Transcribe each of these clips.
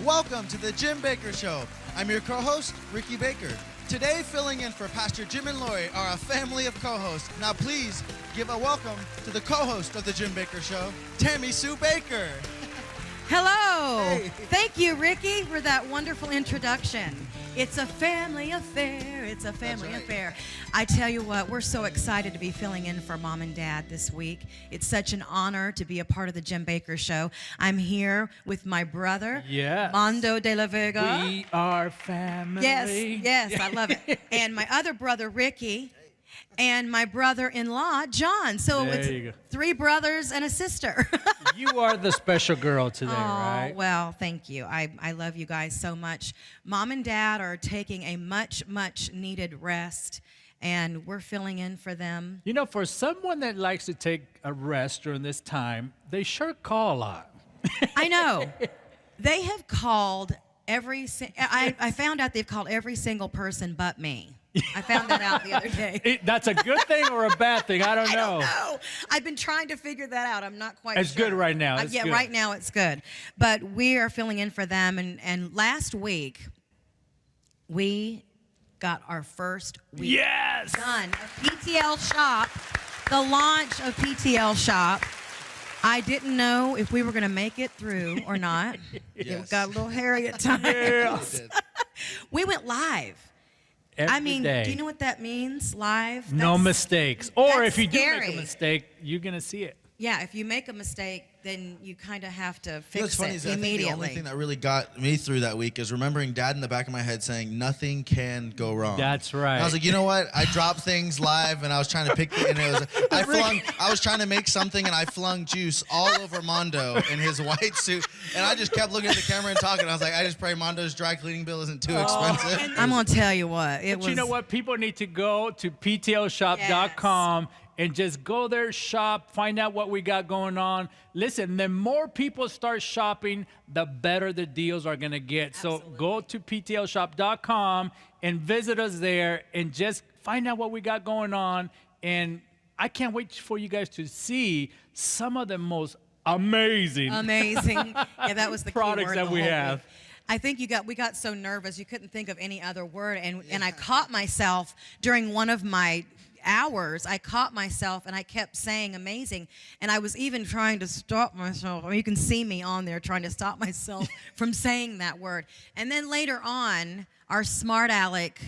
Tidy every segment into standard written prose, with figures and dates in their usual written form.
Welcome to the Jim Bakker Show. I'm your co-host, Ricky Baker. Today, filling in for Pastor Jim and Lori are a family of co-hosts. Now, please give a welcome to the co-host of the Jim Bakker Show, Tammy Sue Baker. Hello. Hey. Thank you, Ricky, for that wonderful introduction. It's a family affair. It's a family affair. I tell you what, we're so excited to be filling in for Mom and Dad this week. It's such an honor to be a part of the Jim Bakker Show. I'm here with my brother, Mondo de la Vega. We are family. Yes, I love it. And my other brother, Ricky, and my brother-in-law, John. So There it's you go. 3 brothers and a sister. You are the special girl today, right? Well, thank you. I love you guys so much. Mom and Dad are taking a much needed rest, and we're filling in for them. You know, for someone that likes to take a rest during this time, they sure call a lot. I know. They have called I found out they've called every single person but me. I found that out the other day. That's a good thing or a bad thing? I don't know. I don't know. I've been trying to figure that out. I'm not quite sure. It's good right now. It's good. Right now it's good. But we are filling in for them. And last week, we got our first week done of PTL Shop, the launch of PTL Shop. I didn't know if we were going to make it through or not. Yes. It got a little hairy at times. Yeah. We went live. Every day. Do you know what that means, live? No mistakes. Or that's if you do make scary. a mistake, you're going to see it. Yeah, if you make a mistake, then you kind of have to You know fix what's funny it is I think the immediately. only thing that really got me through that week is remembering Dad in the back of my head saying, nothing can go wrong. That's right. And I was like, you know what? I dropped things live, and I was trying to pick it, and it was, I was trying to make something, and I flung juice all over Mondo in his white suit, and I just kept looking at the camera and talking. I was like, I just pray Mondo's dry cleaning bill isn't too expensive. I'm going to tell you what. But you know what? People need to go to ptlshop.com and just go there, shop, find out what we got going on. Listen, the more people start shopping, the better the deals are going to get. Absolutely. So go to ptlshop.com and visit us there and just find out what we got going on. And I can't wait for you guys to see some of the most amazing Yeah, that was the key products word that the we whole have. week. I think we got so nervous you couldn't think of any other word, and I caught myself during one of my hours. I caught myself and I kept saying amazing, and I was even trying to stop myself. I mean, you can see me on there trying to stop myself from saying that word. And then later on, our smart aleck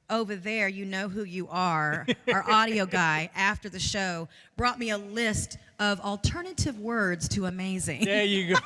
over there, you know who you are, our audio guy, after the show, brought me a list of alternative words to amazing. There you go.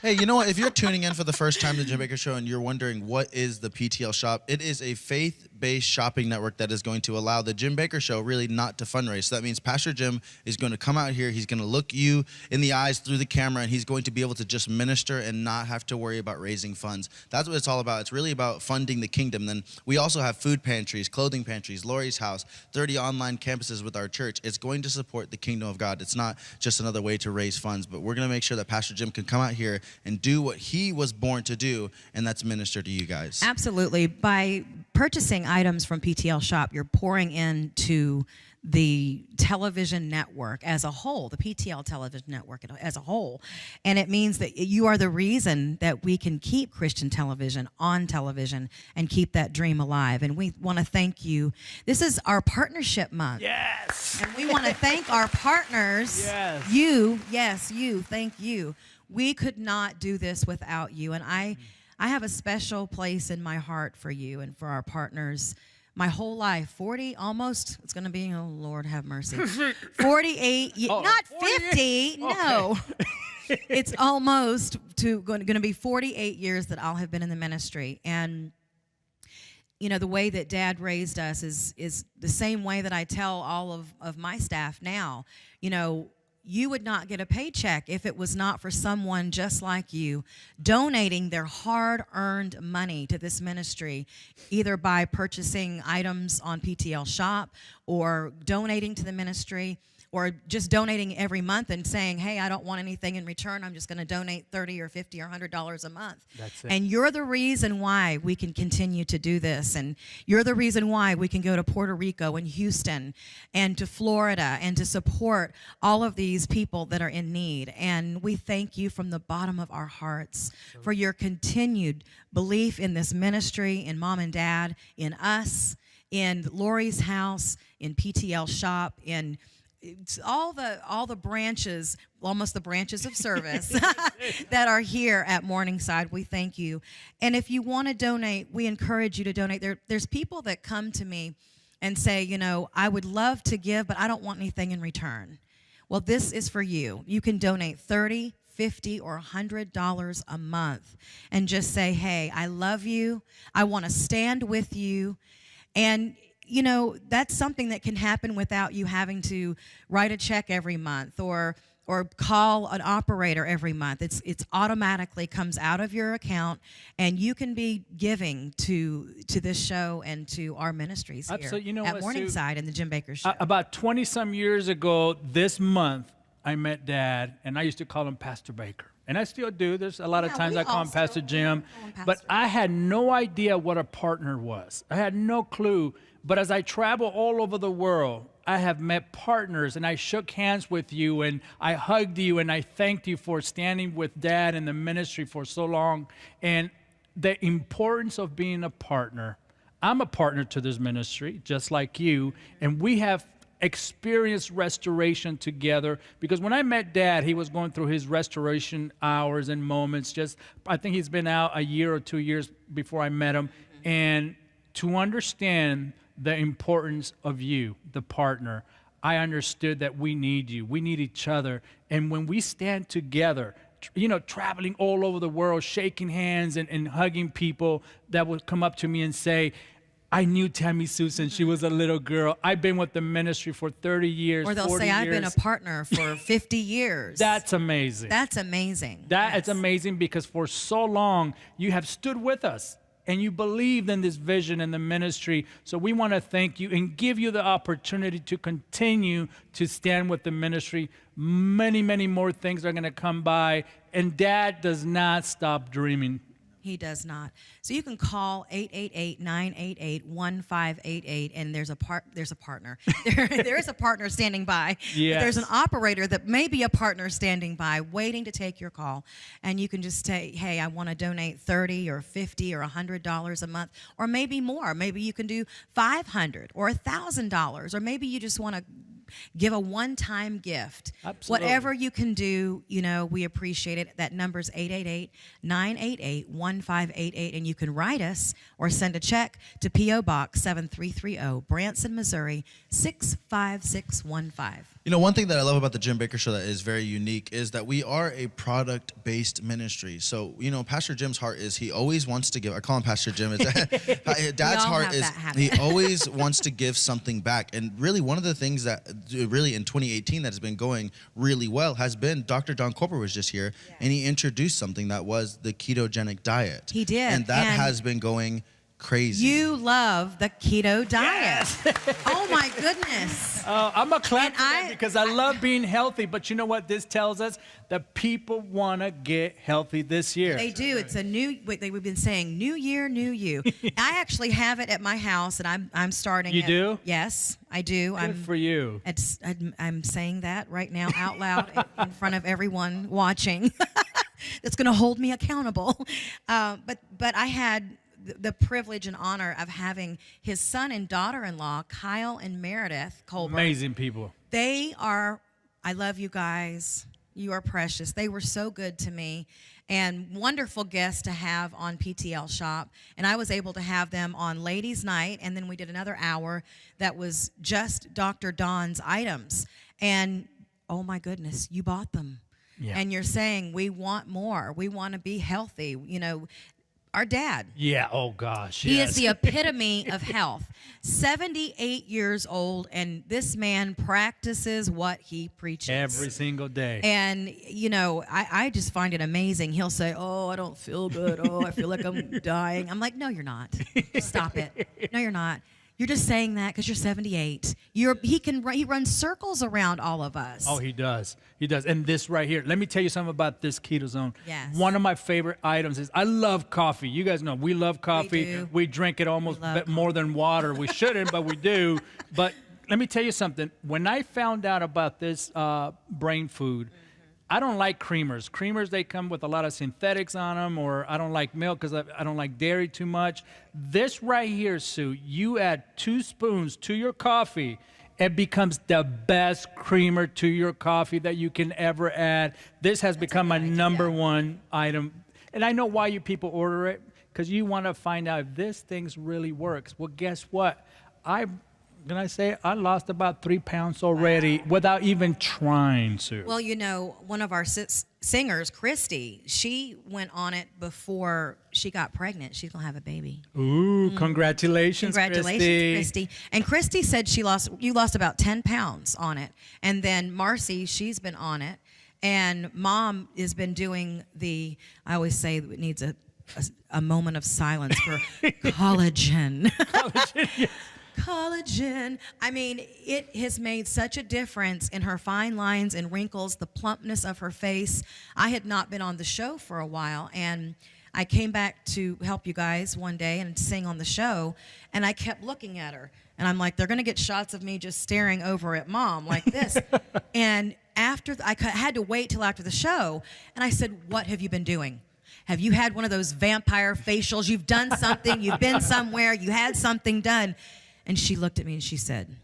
Hey, you know what? If you're tuning in for the first time to the Jim Bakker Show and you're wondering what is the PTL Shop, it is a faith-based shopping network that is going to allow the Jim Bakker Show really not to fundraise. So that means Pastor Jim is going to come out here, he's going to look you in the eyes through the camera, and he's going to be able to just minister and not have to worry about raising funds. That's what it's all about. It's really about funding the kingdom. Then we also have food pantries, clothing pantries, Lori's house, 30 online campuses with our church. It's going to support the kingdom of God. It's not just another way to raise funds, but we're going to make sure that Pastor Jim can come out here and do what he was born to do, and that's minister to you guys. Absolutely. By purchasing items from PTL Shop, you're pouring into the television network as a whole, the PTL television network as a whole. And it means that you are the reason that we can keep Christian television on television and keep that dream alive. And we want to thank you. This is our partnership month. Yes. And we want to thank our partners. Yes. You, thank you. We could not do this without you. And I have a special place in my heart for you and for our partners. My whole life, 40, almost, it's going to be, oh, Lord, have mercy. 48, not 50, no. It's almost going to be 48 years that I'll have been in the ministry. And, you know, the way that Dad raised us is the same way that I tell all of my staff now. You know, you would not get a paycheck if it was not for someone just like you donating their hard-earned money to this ministry, either by purchasing items on PTL Shop or donating to the ministry. or just donating every month and saying, hey, I don't want anything in return. I'm just going to donate $30 or $50 or $100 a month. That's it. And you're the reason why we can continue to do this. And you're the reason why we can go to Puerto Rico and Houston and to Florida and to support all of these people that are in need. And we thank you from the bottom of our hearts for your continued belief in this ministry, in Mom and Dad, in us, in Lori's house, in PTL Shop, in all the branches, almost the branches of service that are here at Morningside. We thank you. And if you want to donate, we encourage you to donate. There's people that come to me and say, you know, I would love to give, but I don't want anything in return. Well, this is for you. You can donate $30, $50, or $100 a month and just say, hey, I love you. I want to stand with you. And you know, that's something that can happen without you having to write a check every month or call an operator every month. It's automatically comes out of your account, and you can be giving to this show and to our ministries here Absolutely. You know at what, Morningside and the Jim Bakker Show. About 20-some years ago this month, I met Dad, and I used to call him Pastor Bakker. And I still do. There's a lot of times I call him Pastor Jim. But I had no idea what a partner was. I had no clue. But as I travel all over the world, I have met partners, and I shook hands with you, and I hugged you, and I thanked you for standing with Dad in the ministry for so long. And the importance of being a partner. I'm a partner to this ministry, just like you, and we have experienced restoration together, because when I met Dad, he was going through his restoration hours and moments. I think he's been out a year or 2 years before I met him. And to understand the importance of you, the partner, I understood that we need you. We need each other. And when we stand together, you know, traveling all over the world, shaking hands and hugging people that would come up to me and say, I knew Tammy Sue since she was a little girl. I've been with the ministry for 30 years, 40 years. Or they'll say, I've been a partner for 50 years. That's amazing. That's amazing. That's amazing, because for so long, you have stood with us, and you believed in this vision and the ministry. So we want to thank you and give you the opportunity to continue to stand with the ministry. Many, many more things are going to come by, and Dad does not stop dreaming. He does not. So you can call 888-988-1588, and there's a partner. There is a partner standing by. Yes. There's an operator that may be a partner standing by, waiting to take your call. And you can just say, hey, I want to donate $30 or $50 or $100 a month, or maybe more. Maybe you can do $500 or $1,000, or maybe you just want to give a one-time gift. Absolutely. Whatever you can do, you know, we appreciate it. That number's 888-988-1588, and you can write us or send a check to P.O. Box 7330, Branson, Missouri 65615. You know, one thing that I love about the Jim Bakker Show that is very unique is that we are a product-based ministry. So, you know, Pastor Jim's heart is he always wants to give. I call him Pastor Jim. Dad's heart is he always wants to give something back. And really, one of the things that really in 2018 that has been going really well has been Dr. Don Corper was just here, and he introduced something that was the ketogenic diet. He did. And that has been going crazy. You love the keto diet. Yes. Oh my goodness. I'm a clap for that, because I love being healthy. But you know what this tells us? That people want to get healthy this year. They do. It's a new. We've been saying, new year, new you. I actually have it at my house, and I'm starting. You do? Yes, I do. Good for you. I'm saying that right now out loud in front of everyone watching. That's going to hold me accountable. But I had the privilege and honor of having his son and daughter-in-law, Kyle and Meredith Colbert. Amazing people. They are, I love you guys. You are precious. They were so good to me, and wonderful guests to have on PTL Shop. And I was able to have them on Ladies Night, and then we did another hour that was just Dr. Don's items. And oh my goodness, you bought them. Yeah. And you're saying, we want more. We want to be healthy. You know, our dad. Yeah, oh gosh. He is the epitome of health. 78 years old, and this man practices what he preaches. Every single day. And, you know, I just find it amazing. He'll say, oh, I don't feel good. Oh, I feel like I'm dying. I'm like, no, you're not. Stop it. No, you're not. You're just saying that because you're 78. He runs circles around all of us. Oh, he does. He does. And this right here, let me tell you something about this Keto Zone. Yes. One of my favorite items is I love coffee. You guys know we love coffee. We drink it almost more than water. We shouldn't, but we do. But let me tell you something. When I found out about this brain food, I don't like creamers. Creamers, they come with a lot of synthetics on them, or I don't like milk because I don't like dairy too much. This right here, Sue, you add 2 spoons to your coffee, it becomes the best creamer to your coffee that you can ever add. This has become my number one item. And I know why you people order it, because you want to find out if this thing really works. Well, guess what? I lost about 3 pounds already without even trying, Sue. Well, you know, one of our singers, Christy, she went on it before she got pregnant. She's going to have a baby. Ooh, congratulations, Christy. And Christy said you lost about 10 pounds on it. And then Marcy, she's been on it. And Mom has been doing I always say it needs a moment of silence for collagen. Collagen, yes. Collagen. I mean, it has made such a difference in her fine lines and wrinkles, the plumpness of her face. I had not been on the show for a while, and I came back to help you guys one day and sing on the show, and I kept looking at her. And I'm like, they're going to get shots of me just staring over at Mom like this. And after I had to wait till after the show, and I said, what have you been doing? Have you had one of those vampire facials? You've done something. You've been somewhere. You had something done. And she looked at me and she said,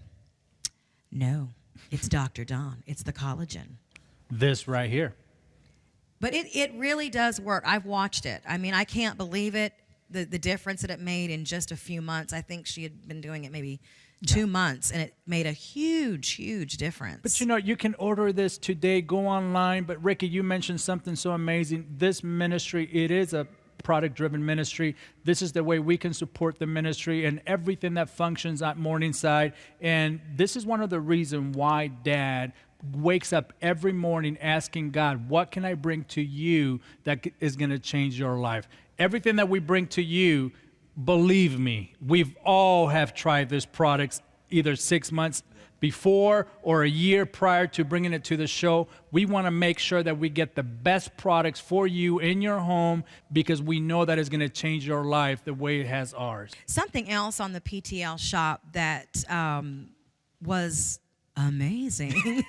no, it's Dr. Don. It's the collagen. This right here. But it really does work. I've watched it. I mean, I can't believe it, the difference that it made in just a few months. I think she had been doing it maybe 2 months, and it made a huge, huge difference. But, you know, you can order this today. Go online. But, Ricky, you mentioned something so amazing. This ministry, it is a product-driven ministry. This is the way we can support the ministry and everything that functions at Morningside. And this is one of the reasons why Dad wakes up every morning asking God, what can I bring to you that is going to change your life? Everything that we bring to you, believe me, we've all have tried this product either 6 months before or a year prior to bringing it to the show. We want to make sure that we get the best products for you in your home, because we know that it's going to change your life the way it has ours. Something else on the PTL shop that was amazing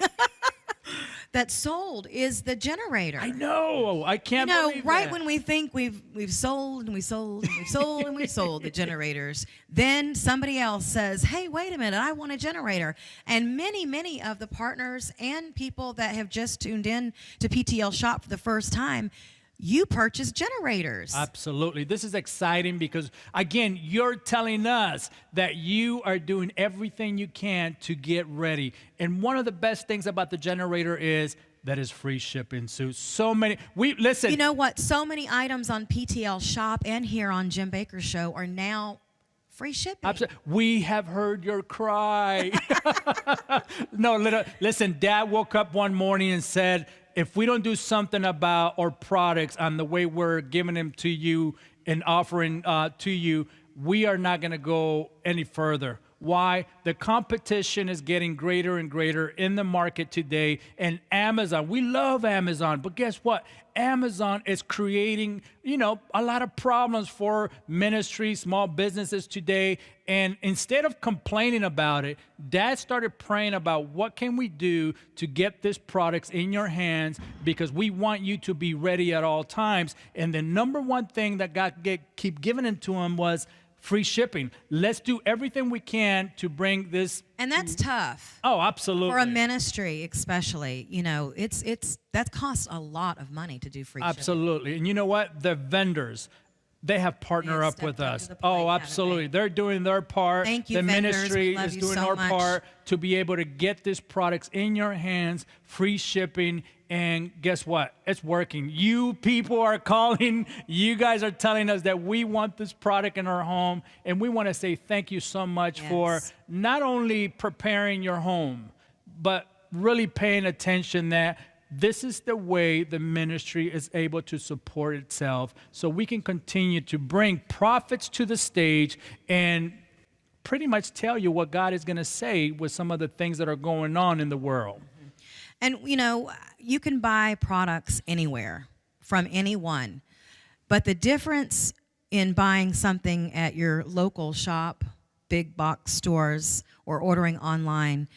that sold is the generator. I know. I can't believe right that. when we think we've sold and we've sold and we've sold and we've sold the generators, then somebody else says, hey, wait a minute, I want a generator. And many of the partners and people that have just tuned in to PTL Shop for the first time, you purchase generators. Absolutely. This is exciting because, again, you're telling us that you are doing everything you can to get ready. And one of the best things about the generator is that is free shipping, Sue. So many. Listen. You know what? So many items on PTL Shop and here on Jim Bakker's show are now free shipping. Absolutely. We have heard your cry. No, listen, Dad woke up one morning and said, if we don't do something about our products and the way we're giving them to you and offering to you, we are not going to go any further. Why? The competition is getting greater and greater in the market today. And Amazon, we love Amazon, but guess what? Amazon is creating, a lot of problems for ministries, small businesses today. And instead of complaining about it, Dad started praying about what can we do to get this products in your hands, because we want you to be ready at all times. And the number one thing that God keep giving it to him was free shipping. Let's do everything we can to bring this. And that's tough. Oh, absolutely. For a ministry, especially, that costs a lot of money to do free shipping. Absolutely. And you know what? The vendors, they have partnered up with us. Oh, absolutely. They're doing their part. Thank you, the vendors. ministry We love is you doing so our much. part to be able to get these products in your hands, free shipping. And guess what? It's working. You people are calling. You guys are telling us that we want this product in our home. And we want to say thank you so much for not only preparing your home, but really paying attention that this is the way the ministry is able to support itself, so we can continue to bring prophets to the stage and pretty much tell you what God is going to say with some of the things that are going on in the world. And, you know, you can buy products anywhere from anyone. But the difference in buying something at your local shop, big box stores, or ordering online,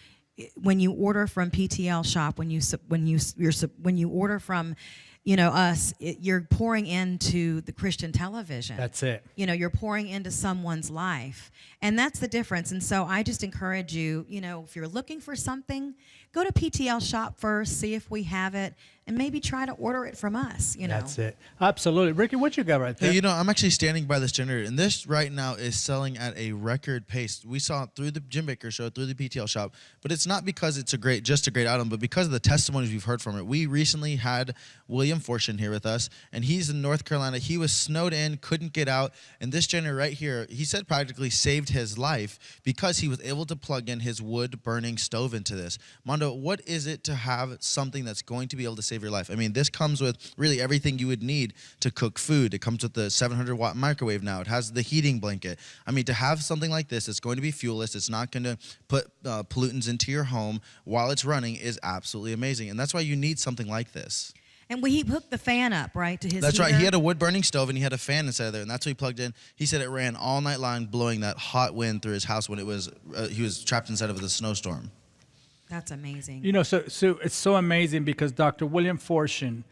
when you order from PTL Shop, when you order from, you know, us, you're pouring into the Christian television. That's it. You know, you're pouring into someone's life. And that's the difference. And so I just encourage you, you know, if you're looking for something, go to PTL Shop first, see if we have it, and maybe try to order it from us, you know. That's it. Absolutely. Ricky, what you got right there? Hey, you know, I'm actually standing by this generator, and this right now is selling at a record pace. We saw it through the Jim Bakker Show, through the PTL Shop, but it's not because it's just a great item, but because of the testimonies we've heard from it. We recently had William Fortune here with us, and he's in North Carolina. He was snowed in, couldn't get out, and this generator right here, he said practically saved his life because he was able to plug in his wood-burning stove into this. Mondo, what is it to have something that's going to be able to save your life? I mean, this comes with really everything you would need to cook food. It comes with the 700-watt microwave now. It has the heating blanket. I mean, to have something like this, it's going to be fuelless. It's not going to put pollutants into your home while it's running is absolutely amazing. And that's why you need something like this. And he hooked the fan up, right, to his That's heater? right. He had a wood-burning stove, and he had a fan inside there, and that's what he plugged in. He said it ran all night long, blowing that hot wind through his house when it was he was trapped inside of the snowstorm. That's amazing. You know, so it's so amazing because Dr. William Fortune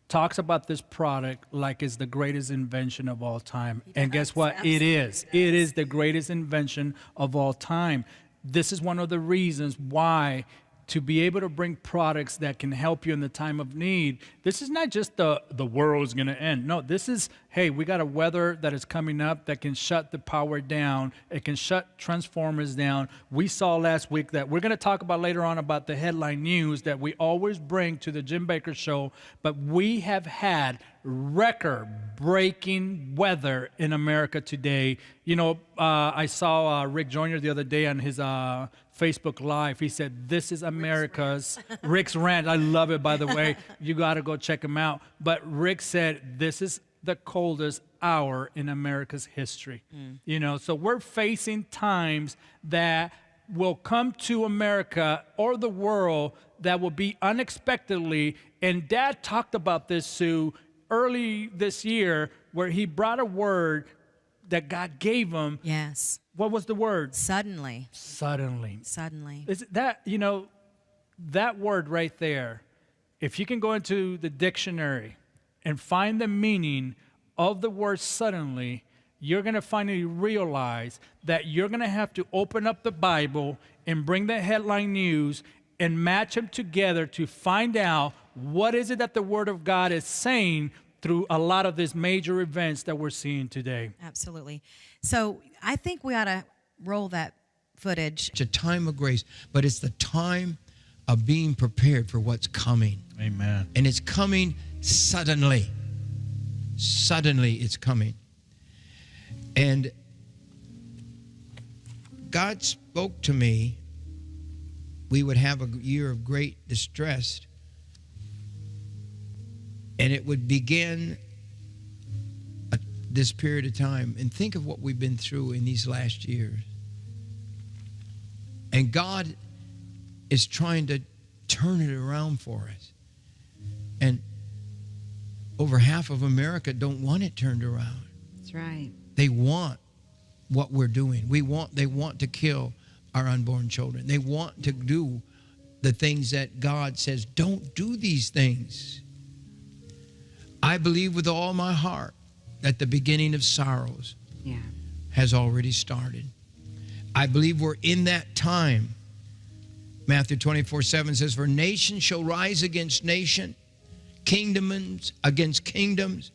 talks about this product like it's the greatest invention of all time. And guess what? It is. It is the greatest invention of all time. This is one of the reasons why to be able to bring products that can help you in the time of need. This is not just the world's going to end. No, this is, hey, we got a weather that is coming up that can shut the power down. It can shut transformers down. We saw last week that we're going to talk about later on about the headline news that we always bring to the Jim Bakker Show, but we have had record-breaking weather in America today. You know, I saw Rick Joyner the other day on his Facebook Live. He said, this is America's Rick's Rant. I love it, by the way. You got to go check him out. But Rick said, this is the coldest hour in America's history. You know, so we're facing times that will come to America or the world that will be unexpectedly. And Dad talked about this, Sue, early this year, where he brought a word that God gave him. Yes. What was the word? Suddenly. Suddenly. Suddenly. Is that, you know, that word right there, if you can go into the dictionary and find the meaning of the word suddenly, you're going to finally realize that you're going to have to open up the Bible and bring the headline news and match them together to find out what is it that the Word of God is saying through a lot of these major events that we're seeing today. Absolutely. So I think we ought to roll that footage. It's a time of grace, but it's the time of being prepared for what's coming. Amen. And it's coming suddenly. Suddenly it's coming. And God spoke to me. We would have a year of great distress. And it would begin this period of time. And think of what we've been through in these last years. And God is trying to turn it around for us. And over half of America don't want it turned around. That's right. They want what we're doing. They want to kill our unborn children. They want to do the things that God says, don't do these things. I believe with all my heart that the beginning of sorrows has already started. I believe we're in that time. Matthew 24:7 says, for nation shall rise against nation, kingdoms against kingdoms,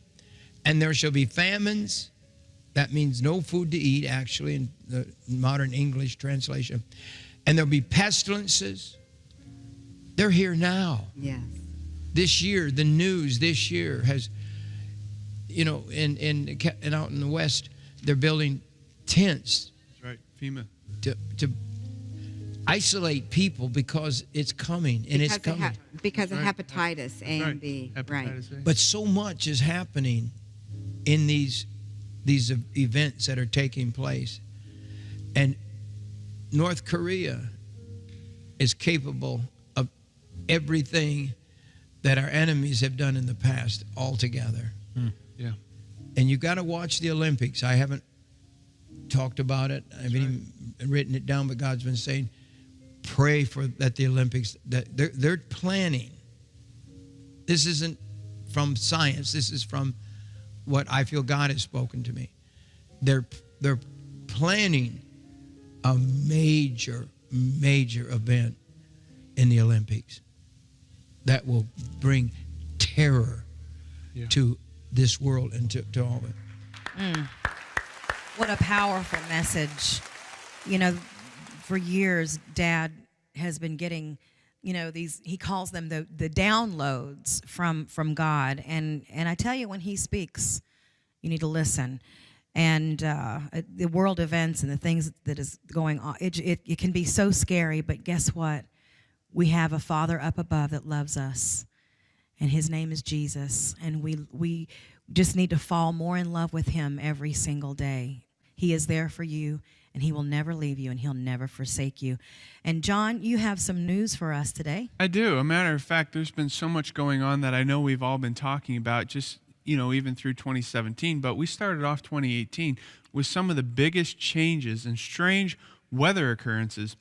and there shall be famines. That means no food to eat, actually, in the modern English translation. And there'll be pestilences. They're here now. Yes. This year, the news this year has, you know, and out in the West, they're building tents. That's right, FEMA. To isolate people because it's coming, and it's coming. Because of Right. hepatitis A and B. Right. Hepatitis A. But so much is happening in these events that are taking place. And North Korea is capable of everything that our enemies have done in the past altogether. Yeah. And you got to watch the Olympics. I haven't talked about it. I haven't even written it down, but God's been saying, pray for that the Olympics, that they're planning. This isn't from science. This is from what I feel God has spoken to me. They're planning a major event in the Olympics that will bring terror to this world and to all of it. What a powerful message. You know, for years, Dad has been getting, you know, these, he calls them the downloads from God. And I tell you, when he speaks, you need to listen. And the world events and the things that is going on, it can be so scary, but guess what? We have a Father up above that loves us, and his name is Jesus. And we just need to fall more in love with him every single day. He is there for you, and he will never leave you, and he'll never forsake you. And John, you have some news for us today. I do. A matter of fact, there's been so much going on that I know we've all been talking about, just, you know, even through 2017. But we started off 2018 with some of the biggest changes and strange weather occurrences.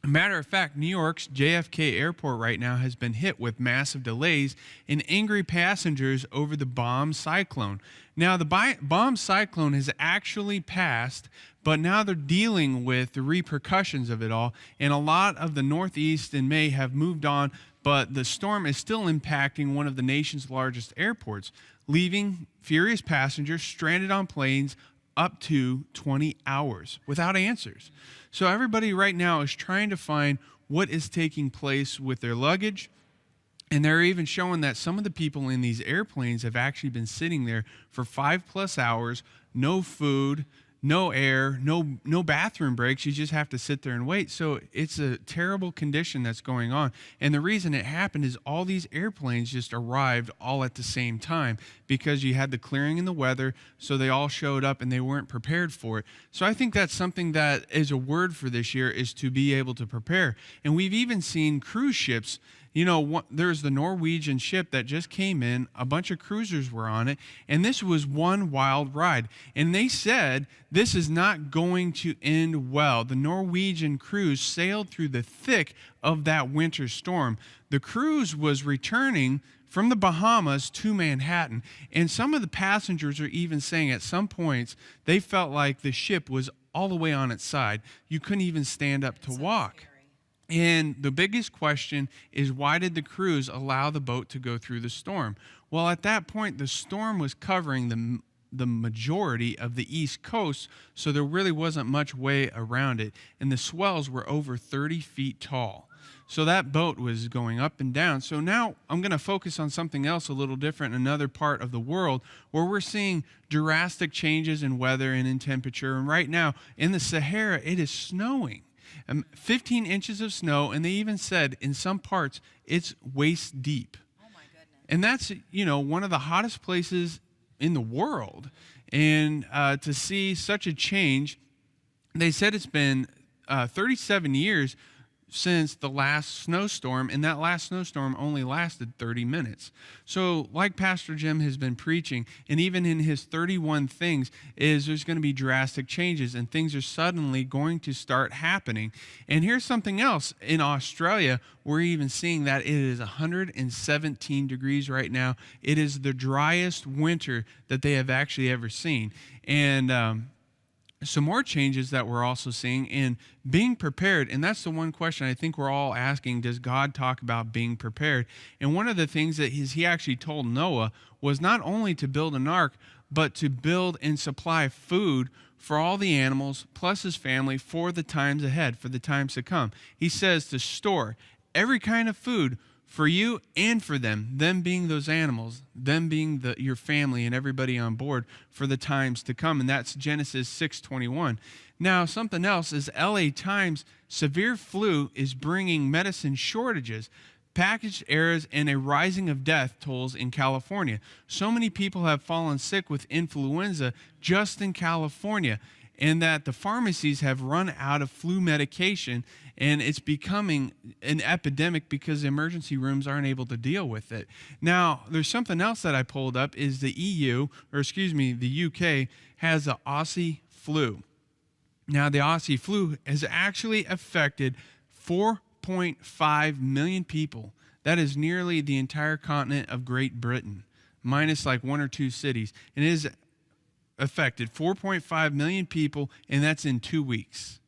A matter of fact, New York's JFK airport right now has been hit with massive delays and angry passengers over the bomb cyclone. Now, the bomb cyclone has actually passed, but now they're dealing with the repercussions of it all. And a lot of the Northeast and May have moved on, but the storm is still impacting one of the nation's largest airports, leaving furious passengers stranded on planes up to 20 hours without answers. So everybody right now is trying to find what is taking place with their luggage. And they're even showing that some of the people in these airplanes have actually been sitting there for 5+ hours, no food, no air, no bathroom breaks. You just have to sit there and wait. So it's a terrible condition that's going on. And the reason it happened is all these airplanes just arrived all at the same time because you had the clearing in the weather, so they all showed up and they weren't prepared for it. So I think that's something that is a word for this year, is to be able to prepare. And we've even seen cruise ships. You know, there's the Norwegian ship that just came in. A bunch of cruisers were on it, and this was one wild ride. And they said this is not going to end well. The Norwegian cruise sailed through the thick of that winter storm. The cruise was returning from the Bahamas to Manhattan, and some of the passengers are even saying at some points they felt like the ship was all the way on its side. You couldn't even stand up to walk. And the biggest question is, why did the crews allow the boat to go through the storm? Well, at that point, the storm was covering the majority of the East Coast, so there really wasn't much way around it. And the swells were over 30 feet tall. So that boat was going up and down. So now I'm going to focus on something else a little different, another part of the world where we're seeing drastic changes in weather and in temperature. And right now, in the Sahara, it is snowing. 15 inches of snow, and they even said in some parts it's waist deep. Oh my goodness. And that's, you know, one of the hottest places in the world. And to see such a change, they said it's been 37 years since the last snowstorm, and that last snowstorm only lasted 30 minutes. So like Pastor Jim has been preaching, and even in his 31 things, is there's going to be drastic changes, and things are suddenly going to start happening. And here's something else. In Australia, we're even seeing that it is 117 degrees right now. It is the driest winter that they have actually ever seen. And some more changes that we're also seeing in being prepared. And that's the one question I think we're all asking: does God talk about being prepared? And one of the things that he actually told Noah was not only to build an ark, but to build and supply food for all the animals, plus his family, for the times ahead, for the times to come. He says to store every kind of food for you and for them being those animals, them being your family and everybody on board for the times to come. And that's Genesis 6:21. Now, something else is LA Times, severe flu is bringing medicine shortages, package errors, and a rising of death tolls in California. So many people have fallen sick with influenza just in California. and that the pharmacies have run out of flu medication, and it's becoming an epidemic because the emergency rooms aren't able to deal with it. Now, there's something else that I pulled up is the the UK has the Aussie flu. Now, the Aussie flu has actually affected 4.5 million people. That is nearly the entire continent of Great Britain, minus like 1 or 2 cities. And it has affected 4.5 million people, and that's in 2 weeks.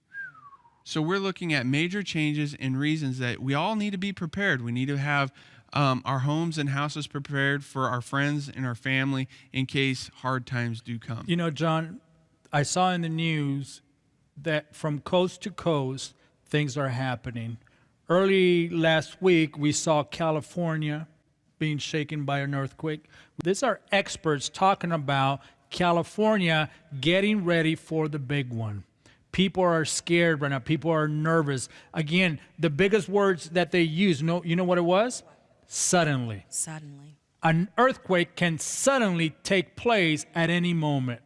So we're looking at major changes and reasons that we all need to be prepared. We need to have our homes and houses prepared for our friends and our family in case hard times do come. You know, John, I saw in the news that from coast to coast, things are happening. Early last week, we saw California being shaken by an earthquake. These are experts talking about California getting ready for the big one. People are scared right now. People are nervous. Again, the biggest words that they use, you know what it was? Suddenly. Suddenly. An earthquake can suddenly take place at any moment.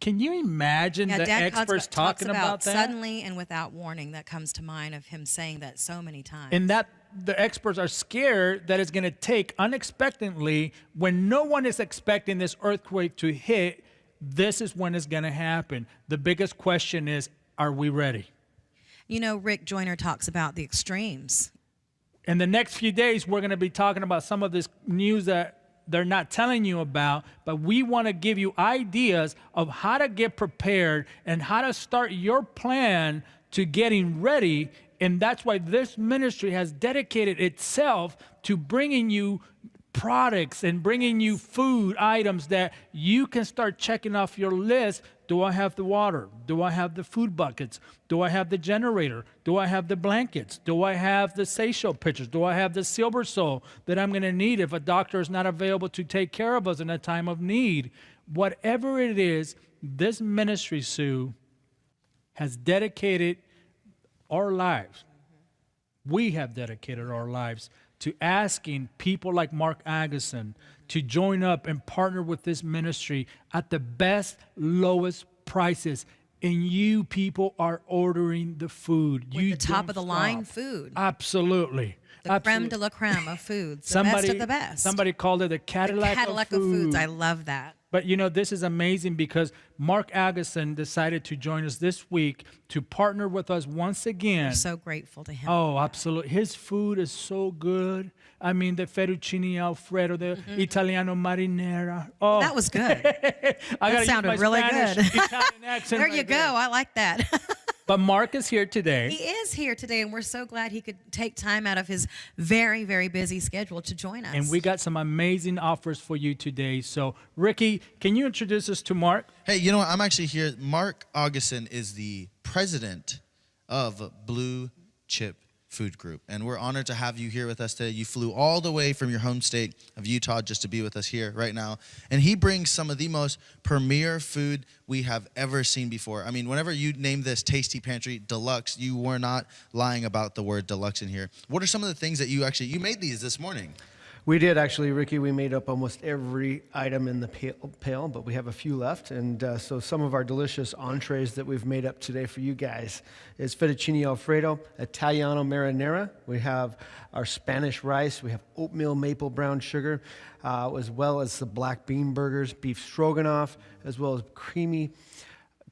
Can you imagine the Dan experts talking about that? Suddenly and without warning. That comes to mind of him saying that so many times. And that the experts are scared that it's going to take unexpectedly when no one is expecting this earthquake to hit. This is when it's going to happen. The biggest question is, are we ready? You know, Rick Joyner talks about the extremes. In the next few days, we're going to be talking about some of this news that they're not telling you about, but we want to give you ideas of how to get prepared and how to start your plan to getting ready. And that's why this ministry has dedicated itself to bringing you products and bringing you food items that you can start checking off your list. Do I have the water? Do I have the food buckets? Do I have the generator? Do I have the blankets? Do I have the Seychelles pitchers? Do I have the silver soul that I'm going to need if a doctor is not available to take care of us in a time of need? Whatever it is, this ministry, Sue, has dedicated our lives. We have dedicated our lives to asking people like Mark Agason to join up and partner with this ministry at the best, lowest prices. And you people are ordering the food. With you the top of the line stop. food. Absolutely. The creme de la creme of foods. The best of the best. Somebody called it the Cadillac, Cadillac of of foods. foods. I love that. But, you know, this is amazing because Mark Agason decided to join us this week to partner with us once again. We're so grateful to him. Oh, absolutely. His food is so good. I mean, the fettuccine alfredo, the Italiano marinara. Oh, That was good. That sounded really good. Italian accent There right you go. I like that. But Mark is here today. He is here today, and we're so glad he could take time out of his very, very busy schedule to join us. And we got some amazing offers for you today. So, Ricky, can you introduce us to Mark? Hey, you know what? I'm actually here. Mark Agason is the president of Blue Chip Food Group, and we're honored to have you here with us today. You flew all the way from your home state of Utah just to be with us here right now, and he brings some of the most premier food we have ever seen before. I mean, whenever you name this Tasty Pantry Deluxe, you were not lying about the word deluxe in here. What are some of the things that you made these this morning? We did actually, Ricky. We made up almost every item in the pail, but we have a few left. And so some of our delicious entrees that we've made up today for you guys is fettuccine alfredo, Italiano marinara. We have our Spanish rice. We have oatmeal maple brown sugar, as well as the black bean burgers, beef stroganoff, as well as creamy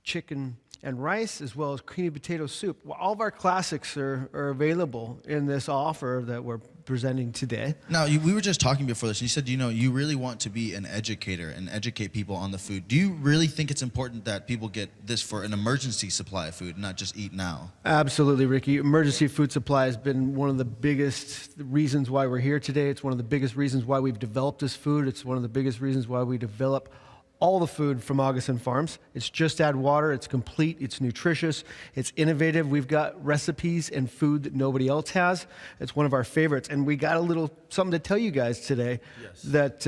chicken and rice, as well as creamy potato soup. Well, all of our classics are available in this offer that we're presenting today. Now, we were just talking before this, and you said, you really want to be an educator and educate people on the food. Do you really think it's important that people get this for an emergency supply of food, not just eat now? Absolutely, Ricky. Emergency food supply has been one of the biggest reasons why we're here today. It's one of the biggest reasons why we've developed this food. It's one of the biggest reasons why we develop all the food from Agason Farms. It's just add water. It's complete. It's nutritious. It's innovative. We've got recipes and food that nobody else has. It's one of our favorites. And we got a little something to tell you guys today. Yes. That,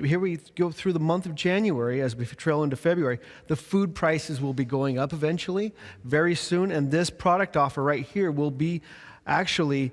here we go through the month of January as we trail into February. The food prices will be going up eventually, very soon. And this product offer right here will be actually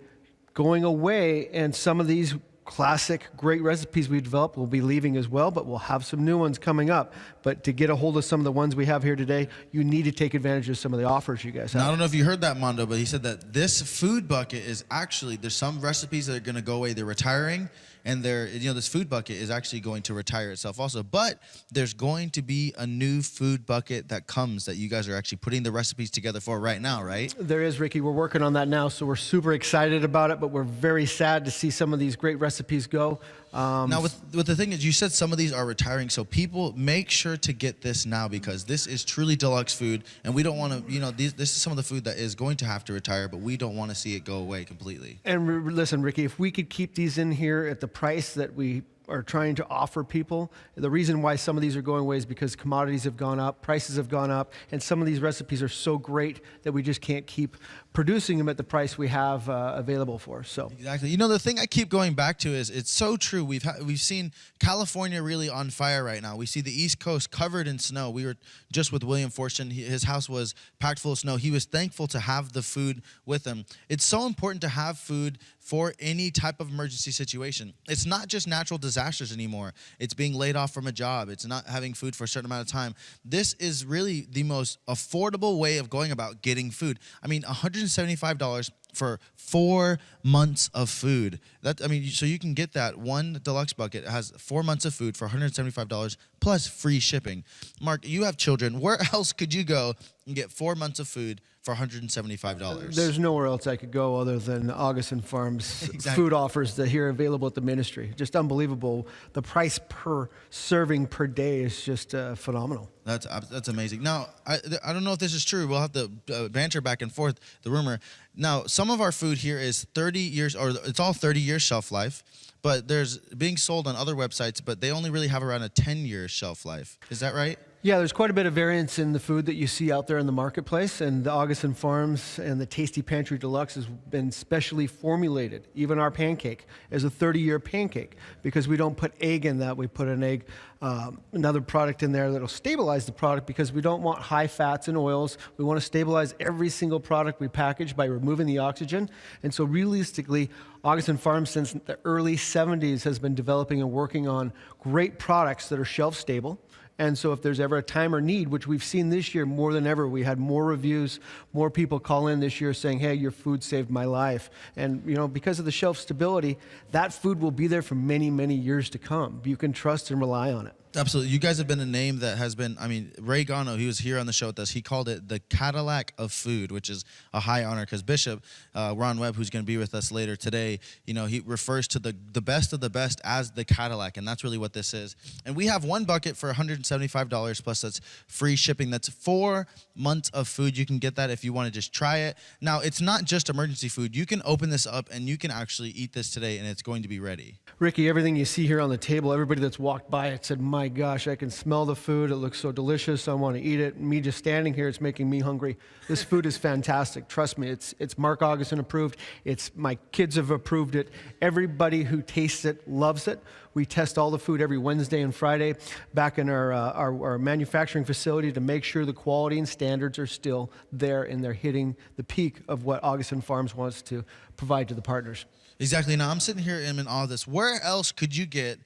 going away. And some of these classic, great recipes we developed will be leaving as well, but we'll have some new ones coming up. But to get a hold of some of the ones we have here today, you need to take advantage of some of the offers you guys have. Now, I don't know if you heard that, Mondo, but he said that this food bucket is actually, there's some recipes that are going to go away. They're retiring, and this food bucket is actually going to retire itself also. But there's going to be a new food bucket that comes that you guys are actually putting the recipes together for right now, right? There is, Ricky. We're working on that now, so we're super excited about it, but we're very sad to see some of these great recipes go. Now, with the thing is, you said some of these are retiring, so people make sure to get this now because this is truly deluxe food, and we don't want to, this is some of the food that is going to have to retire, but we don't want to see it go away completely. And listen, Ricky, if we could keep these in here at the price that we are trying to offer people, the reason why some of these are going away is because commodities have gone up, prices have gone up, and some of these recipes are so great that we just can't keep producing them at the price we have available for. So exactly. The thing I keep going back to is it's so true. We've seen California really on fire right now. We see the East Coast covered in snow. We were just with William Fortune. His house was packed full of snow. He was thankful to have the food with him. It's so important to have food for any type of emergency situation. It's not just natural disasters anymore. It's being laid off from a job. It's not having food for a certain amount of time. This is really the most affordable way of going about getting food. I mean, $175 for 4 months of food. So you can get that one deluxe bucket. It has 4 months of food for $175 plus free shipping. Mark, you have children. Where else could you go and get 4 months of food for $175? There's nowhere else I could go other than Augustin Farms food offers that here available at the ministry. Just unbelievable. The price per serving per day is just phenomenal. That's amazing. Now, I don't know if this is true. We'll have to banter back and forth the rumor. Now, some of our food here is 30 years, or it's all 30 years shelf life, but there's being sold on other websites, but they only really have around a 10-year shelf life. Is that right? Yeah, there's quite a bit of variance in the food that you see out there in the marketplace, and the Augustin Farms and the Tasty Pantry Deluxe has been specially formulated. Even our pancake is a 30-year pancake because we don't put egg in that. We put an egg, another product in there that'll stabilize the product because we don't want high fats and oils. We want to stabilize every single product we package by removing the oxygen. And so realistically, Augustin Farms since the early 70s has been developing and working on great products that are shelf stable. And so if there's ever a time or need, which we've seen this year more than ever, we had more reviews, more people call in this year saying, hey, your food saved my life. And because of the shelf stability, that food will be there for many, many years to come. You can trust and rely on it. Absolutely. You guys have been a name that has been, Ray Gano, he was here on the show with us. He called it the Cadillac of food, which is a high honor because Bishop, Ron Webb, who's going to be with us later today, he refers to the best of the best as the Cadillac, and that's really what this is. And we have one bucket for $175 plus that's free shipping. That's 4 months of food. You can get that if you want to just try it. Now, it's not just emergency food. You can open this up and you can actually eat this today and it's going to be ready. Ricky, everything you see here on the table, everybody that's walked by it said, my gosh, I can smell the food. It looks so delicious. I want to eat it. Me just standing here, it's making me hungry. This food is fantastic. Trust me, it's Mark Augustin approved. It's my kids have approved it. Everybody who tastes it loves it. We test all the food every Wednesday and Friday back in our manufacturing facility to make sure the quality and standards are still there and they're hitting the peak of what Augustin Farms wants to provide to the partners. Exactly. Now, I'm sitting here in all this. Where else could you get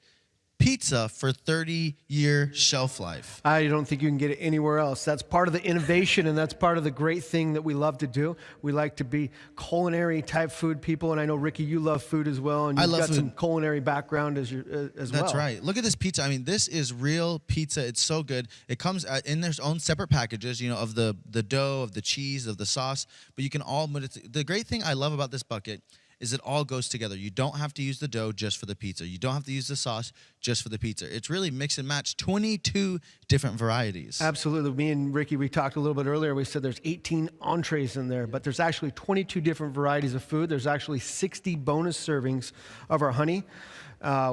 pizza for 30-year shelf life? I don't think you can get it anywhere else. That's part of the innovation, and that's part of the great thing that we love to do. We like to be culinary type food people, and I know, Ricky, you love food as well, and you've got some culinary background as well. That's right. Look at this pizza. This is real pizza. It's so good. It comes in their own separate packages, of the dough, of the cheese, of the sauce, but you can all put it. The great thing I love about this bucket is it all goes together. You don't have to use the dough just for the pizza. You don't have to use the sauce just for the pizza. It's really mix and match 22 different varieties. Absolutely. Me and Ricky, we talked a little bit earlier. We said there's 18 entrees in there, but there's actually 22 different varieties of food. There's actually 60 bonus servings of our honey,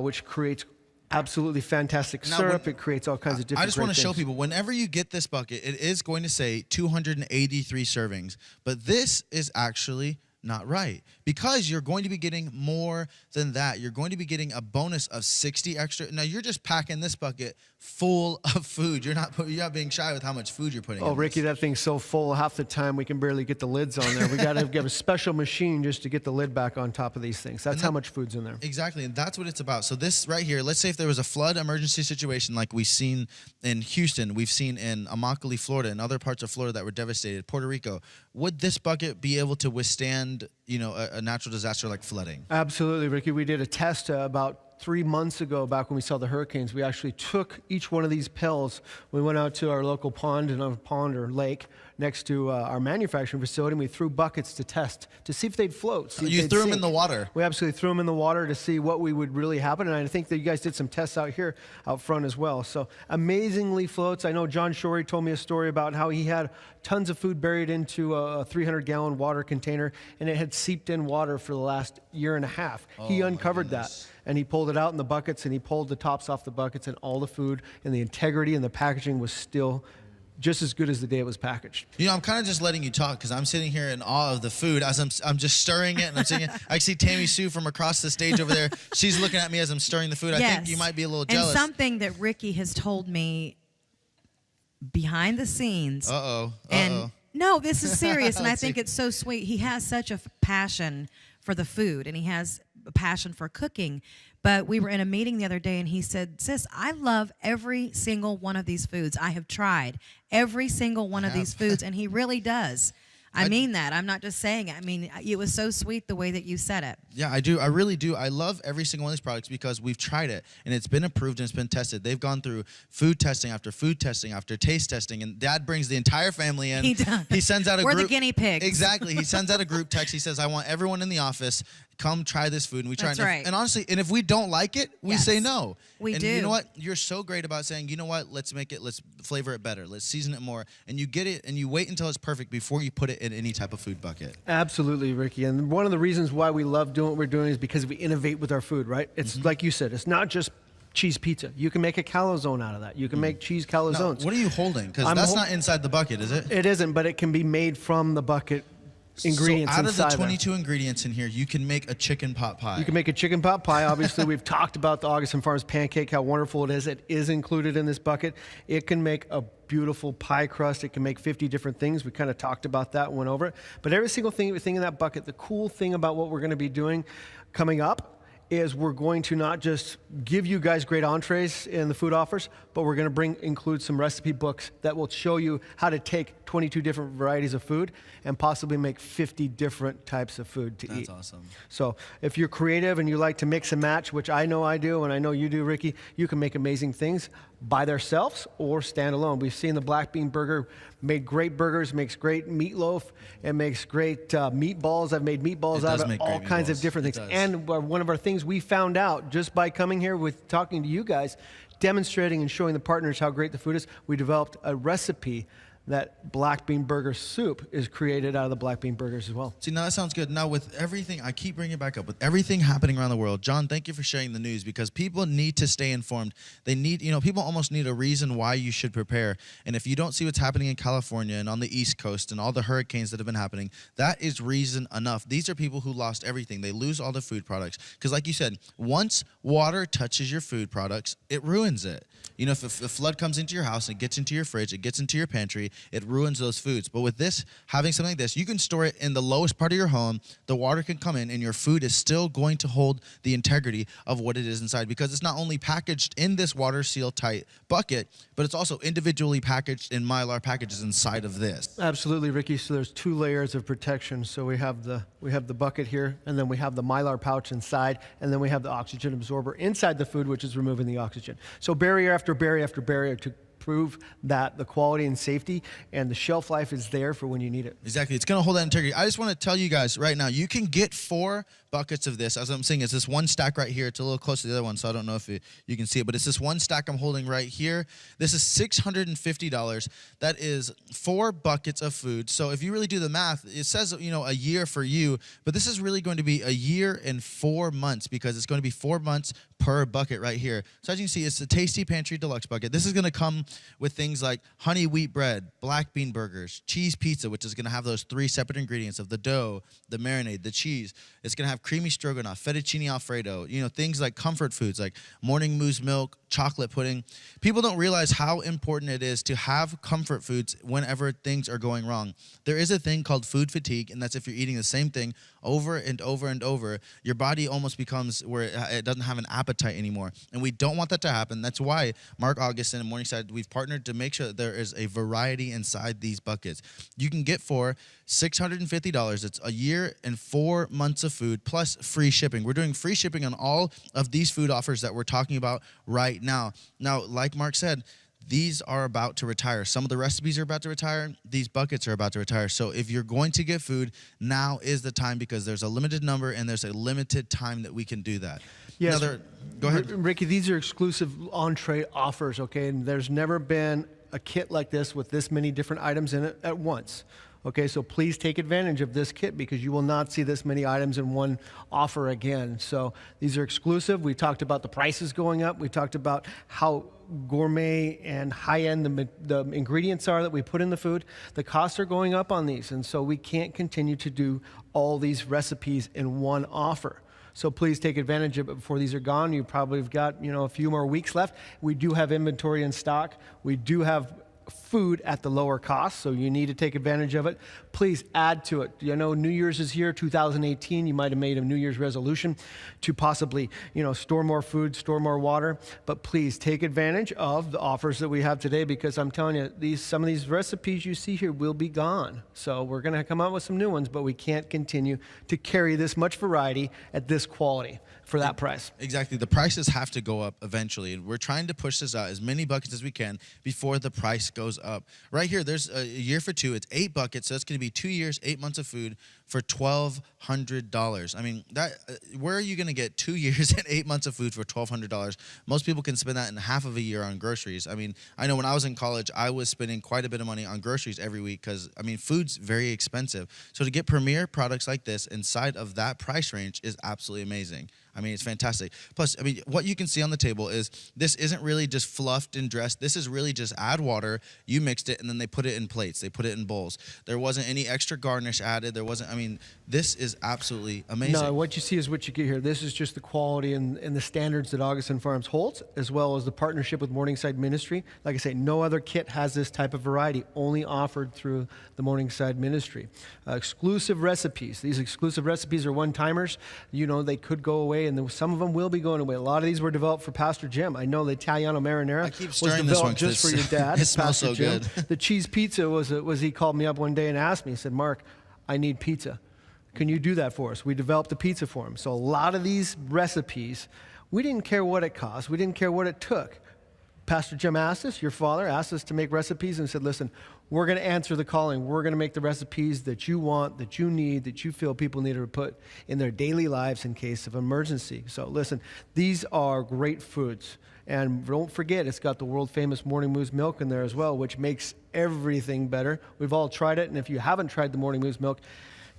which creates absolutely fantastic syrup. It creates all kinds of different I just want to show things. people, whenever you get this bucket, it is going to say 283 servings, but this is actually not right, because you're going to be getting more than that. You're going to be getting a bonus of 60 extra. Now you're just packing this bucket full of food. You're not being shy with how much food you're putting in. Oh, Ricky, that thing's so full half the time we can barely get the lids on there. We got to get a special machine just to get the lid back on top of these things. That's how much food's in there. Exactly, and that's what it's about. So this right here, let's say if there was a flood emergency situation like we've seen in Houston, we've seen in Immokalee, Florida, and other parts of Florida that were devastated, Puerto Rico, would this bucket be able to withstand, you know, a natural disaster like flooding? Absolutely, Ricky. We did a test about 3 months ago, back when we saw the hurricanes. We actually took each one of these pills. We went out to our local pond or lake next to our manufacturing facility, and we threw buckets to test to see if they'd float. You threw them in the water? We absolutely threw them in the water to see what would really happen, and I think that you guys did some tests out here out front as well. So amazingly floats. I know John Shorey told me a story about how he had tons of food buried into a 300-gallon water container, and it had seeped in water for the last year and a half. He uncovered that, and he pulled it out in the buckets, and he pulled the tops off the buckets, and all the food and the integrity and the packaging was still just as good as the day it was packaged. You know, I'm kind of just letting you talk because I'm sitting here in awe of the food as I'm just stirring it, and I'm sitting. I see Tammy Sue from across the stage over there. She's looking at me as I'm stirring the food. I think you might be a little jealous. And something that Ricky has told me behind the scenes. And no, this is serious, and I think it's so sweet. He has such a passion for the food, and he has a passion for cooking. But we were in a meeting the other day, and he said, "Sis, I love every single one of these foods. I have tried every single one of these foods," and he really does. I mean that. I'm not just saying it. I mean, it was so sweet the way that you said it. Yeah, I do. I really do. I love every single one of these products because we've tried it, and it's been approved and it's been tested. They've gone through food testing after taste testing, and Dad brings the entire family in. He does. He sends out a group. We're the guinea pigs. Exactly. He sends out a group text. He says, "I want everyone in the office, come try this food," and we try. That's right. And honestly, and if we don't like it, we say no. We do. You know what? You're so great about saying, you know what? Let's make it. Let's flavor it better. Let's season it more. And you get it, and you wait until it's perfect before you put it in any type of food bucket. Absolutely, Ricky. And one of the reasons why we love doing what we're doing is because we innovate with our food, right? It's like you said, it's not just cheese pizza. You can make a calzone out of that. You can make cheese calzones. Now, what are you holding? Because that's not inside the bucket, is it? It isn't, but it can be made from the bucket ingredients so out of the inside 22 ingredients in here, you can make a chicken pot pie. You can make a chicken pot pie. Obviously, we've talked about the Augustin Farms pancake, how wonderful it is. It is included in this bucket. It can make a beautiful pie crust. It can make 50 different things. We kind of talked about that and went over it. But every single thing in that bucket, the cool thing about what we're going to be doing coming up is we're going to not just give you guys great entrees in the food offers, but we're going to include some recipe books that will show you how to take 22 different varieties of food and possibly make 50 different types of food to eat. That's awesome. So if you're creative and you like to mix and match, which I know I do and I know you do, Ricky, you can make amazing things by themselves or stand alone. We've seen the Black Bean Burger made great burgers, makes great meatloaf, and makes great meatballs. I've made meatballs out of all kinds of different things. And one of our things we found out just by coming here with talking to you guys, demonstrating and showing the partners how great the food is, we developed a recipe that black bean burger soup is created out of the black bean burgers as well. See, now that sounds good. Now, with everything, I keep bringing it back up, with everything happening around the world, John, thank you for sharing the news because people need to stay informed. They need, people almost need a reason why you should prepare. And if you don't see what's happening in California and on the East Coast and all the hurricanes that have been happening, that is reason enough. These are people who lost everything. They lose all the food products. Because like you said, once water touches your food products, it ruins it. If a flood comes into your house and it gets into your fridge, it gets into your pantry, it ruins those foods. But with this, having something like this, you can store it in the lowest part of your home. The water can come in, and your food is still going to hold the integrity of what it is inside because it's not only packaged in this water seal tight bucket, but it's also individually packaged in Mylar packages inside of this. Absolutely, Ricky. So there's 2 layers of protection. So we have the bucket here, and then we have the Mylar pouch inside, and then we have the oxygen absorber inside the food, which is removing the oxygen. So barrier after barrier after barrier to prove that the quality and safety and the shelf life is there for when you need it. Exactly. It's going to hold that integrity. I just want to tell you guys right now, you can get 4 buckets of this. As I'm saying, it's this one stack right here. It's a little close to the other one, so I don't know if you can see it, but it's this one stack I'm holding right here. This is $650. That is 4 buckets of food. So if you really do the math, it says, a year for you, but this is really going to be a year and 4 months because it's going to be 4 months per bucket right here. So as you can see, it's the Tasty Pantry Deluxe bucket. This is going to come with things like honey wheat bread, black bean burgers, cheese pizza, which is going to have those 3 separate ingredients of the dough, the marinade, the cheese. It's going to have creamy stroganoff, fettuccine alfredo, things like comfort foods like morning moose milk, chocolate pudding. People don't realize how important it is to have comfort foods whenever things are going wrong. There is a thing called food fatigue, and that's if you're eating the same thing over and over and over, your body almost becomes where it doesn't have an appetite anymore. And we don't want that to happen. That's why Mark Augustin and Morningside, we've partnered to make sure that there is a variety inside these buckets. You can get for $650. It's a year and 4 months of food plus free shipping. We're doing free shipping on all of these food offers that we're talking about right now. Now, like Mark said, these are about to retire. Some of the recipes are about to retire. These buckets are about to retire. So if you're going to get food, now is the time, because there's a limited number and there's a limited time that we can do that. Yes. Go ahead. Ricky, these are exclusive entree offers, okay? And there's never been a kit like this with this many different items in it at once. Okay, so please take advantage of this kit, because you will not see this many items in one offer again. So these are exclusive. We talked about the prices going up. We talked about how gourmet and high-end the ingredients are that we put in the food. The costs are going up on these, and so we can't continue to do all these recipes in one offer. So please take advantage of it before these are gone. You probably have got, a few more weeks left. We do have inventory in stock. We do have food at the lower cost, so you need to take advantage of it. Please add to it. New Year's is here, 2018. You might have made a New Year's resolution to possibly, store more food, store more water, but please take advantage of the offers that we have today, because I'm telling you, some of these recipes you see here will be gone. So we're going to come out with some new ones, but we can't continue to carry this much variety at this quality for that price. Exactly. The prices have to go up eventually, and we're trying to push this out as many buckets as we can before the price goes up. Right here, there's a year for 2. It's 8 buckets, so it's going to be 2 years, 8 months of food for $1,200. I mean, where are you going to get 2 years and 8 months of food for $1,200? Most people can spend that in half of a year on groceries. I mean, I know when I was in college, I was spending quite a bit of money on groceries every week because, food's very expensive. So to get premier products like this inside of that price range is absolutely amazing. It's fantastic. Plus, what you can see on the table is this isn't really just fluffed and dressed. This is really just add water, you mixed it, and then they put it in plates. They put it in bowls. There wasn't any extra garnish added. There wasn't, this is absolutely amazing. No, what you see is what you get here. This is just the quality and the standards that Augustin Farms holds, as well as the partnership with Morningside Ministry. Like I say, no other kit has this type of variety, only offered through the Morningside Ministry. Exclusive recipes. These exclusive recipes are one-timers. They could go away, and some of them will be going away. A lot of these were developed for Pastor Jim. I know the Italiano Marinara was developed just for your dad. It smells so good. The cheese pizza was he called me up one day and asked me, he said, "Mark, I need pizza. Can you do that for us?" We developed the pizza for him. So a lot of these recipes, we didn't care what it cost. We didn't care what it took. Pastor Jim asked us, your father asked us to make recipes, and said, "Listen, we're going to answer the calling. We're going to make the recipes that you want, that you need, that you feel people need to put in their daily lives in case of emergency." So listen, these are great foods. And don't forget, it's got the world-famous Morning Moose milk in there as well, which makes everything better. We've all tried it, and if you haven't tried the Morning Moose milk,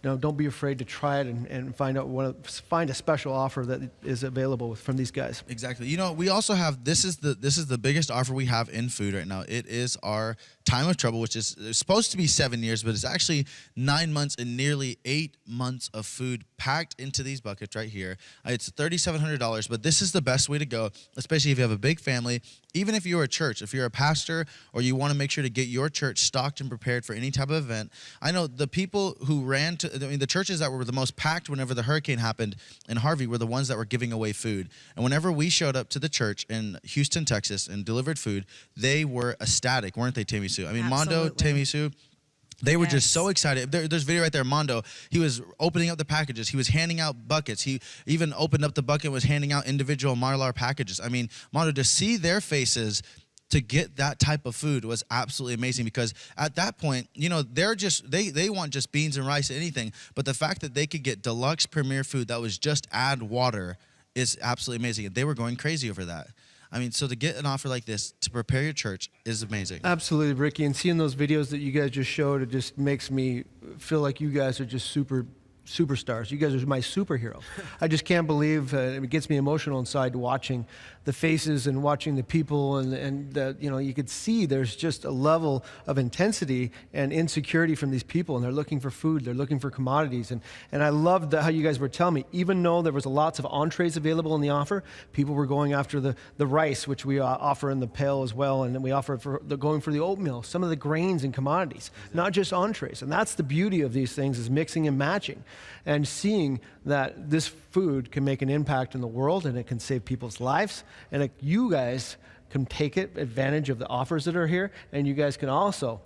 don't be afraid to try it and find a special offer that is available from these guys. Exactly. We also have, this is the biggest offer we have in food right now. It is our time of trouble, which is supposed to be 7 years, but it's actually 9 months and nearly 8 months of food packed into these buckets right here. It's $3,700, but this is the best way to go, especially if you have a big family. Even if you're a church, if you're a pastor, or you want to make sure to get your church stocked and prepared for any type of event. I know the people who ran to, the churches that were the most packed whenever the hurricane happened in Harvey were the ones that were giving away food. And whenever we showed up to the church in Houston, Texas, and delivered food, they were ecstatic, weren't they, Tammy Sue? Mondo, Tammy Sue, they were just so excited. There's video right there. Mondo, he was opening up the packages. He was handing out buckets. He even opened up the bucket and was handing out individual Marlar packages. Mondo, to see their faces to get that type of food was absolutely amazing, because at that point, they're just, they want just beans and rice and anything. But the fact that they could get deluxe premier food that was just add water is absolutely amazing. And they were going crazy over that. So to get an offer like this to prepare your church is amazing. Absolutely, Ricky. And seeing those videos that you guys just showed, it just makes me feel like you guys are just super superstars. You guys are my superheroes. I just can't believe, it gets me emotional inside watching the faces and watching the people, and you know, you could see there's just a level of intensity and insecurity from these people, and they're looking for food, they're looking for commodities, and I loved how you guys were telling me, even though there was lots of entrees available in the offer, people were going after the rice, which we offer in the pail as well, and then we offer going for the oatmeal, some of the grains and commodities, not just entrees. And that's the beauty of these things, is mixing and matching and seeing that this food can make an impact in the world, and it can save people's lives, and you guys can take advantage of the offers that are here, and you guys can also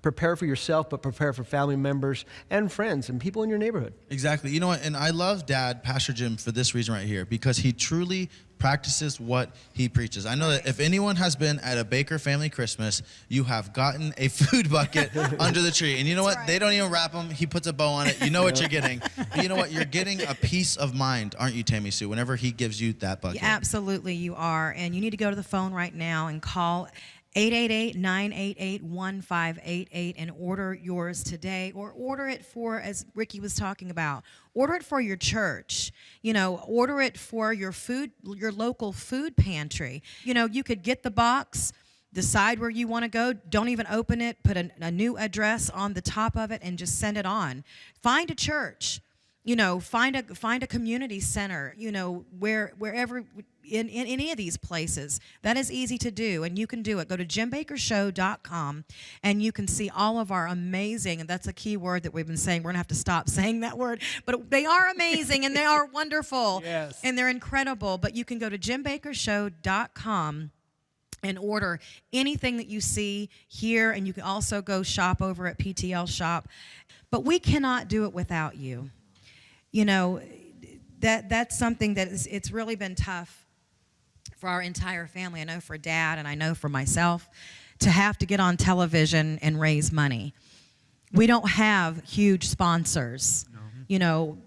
prepare for yourself, but prepare for family members and friends and people in your neighborhood. Exactly. You know what? And I love Dad, Pastor Jim, for this reason right here, because he truly practices what he preaches. I know that if anyone has been at a Bakker family Christmas, you have gotten a food bucket under the tree. And you know what? Right. They don't even wrap them. He puts a bow on it. You know what you're getting. But you know what? You're getting a peace of mind, aren't you, Tammy Sue, whenever he gives you that bucket? Yeah, absolutely, you are. And you need to go to the phone right now and call 888-988-1588 and order yours today, or order it for, as Ricky was talking about, order it for your church. You know, order it for your local food pantry. You know, you could get the box, decide where you want to go, don't even open it, put a new address on the top of it, and just send it on. Find a church. You know, find a community center, you know, wherever in any of these places. That is easy to do, and you can do it. Go to jimbakkershow.com, and you can see all of our amazing, and that's a key word that we've been saying. We're going to have to stop saying that word, but they are amazing, and they are wonderful, Yes. and they're incredible. But you can go to jimbakkershow.com and order anything that you see here, and you can also go shop over at PTL Shop. But we cannot do it without you. You know, that's something that it's really been tough for our entire family. I know for Dad, and I know for myself, to have to get on television and raise money. We don't have huge sponsors. No. You know,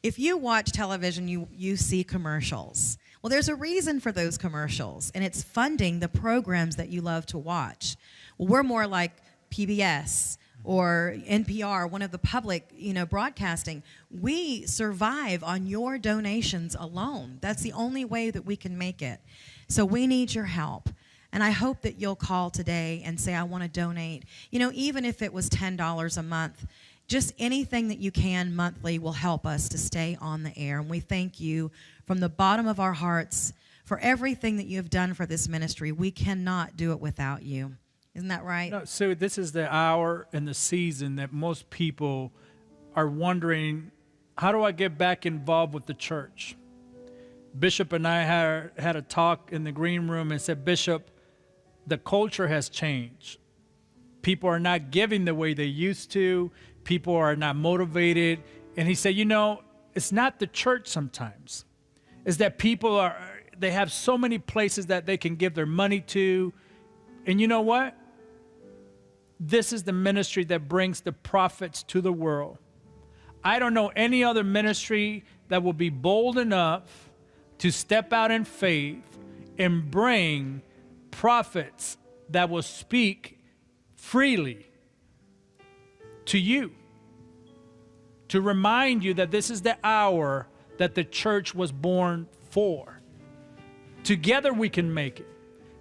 if you watch television, you see commercials. Well, there's a reason for those commercials, and it's funding the programs that you love to watch. Well, we're more like PBS or NPR, one of the public, you know, broadcasting. We survive on your donations alone. That's the only way that we can make it. So we need your help. And I hope that you'll call today and say, I want to donate. You know, even if it was $10 a month, just anything that you can monthly will help us to stay on the air. And we thank you from the bottom of our hearts for everything that you have done for this ministry. We cannot do it without you. Isn't that right? No, so this is the hour and the season that most people are wondering, how do I get back involved with the church? Bishop and I had a talk in the green room and said, Bishop, the culture has changed. People are not giving the way they used to. People are not motivated. And he said, you know, it's not the church sometimes. It's that people they have so many places that they can give their money to. And you know what? This is the ministry that brings the prophets to the world. I don't know any other ministry that will be bold enough to step out in faith and bring prophets that will speak freely to you, to remind you that this is the hour that the church was born for. Together we can make it.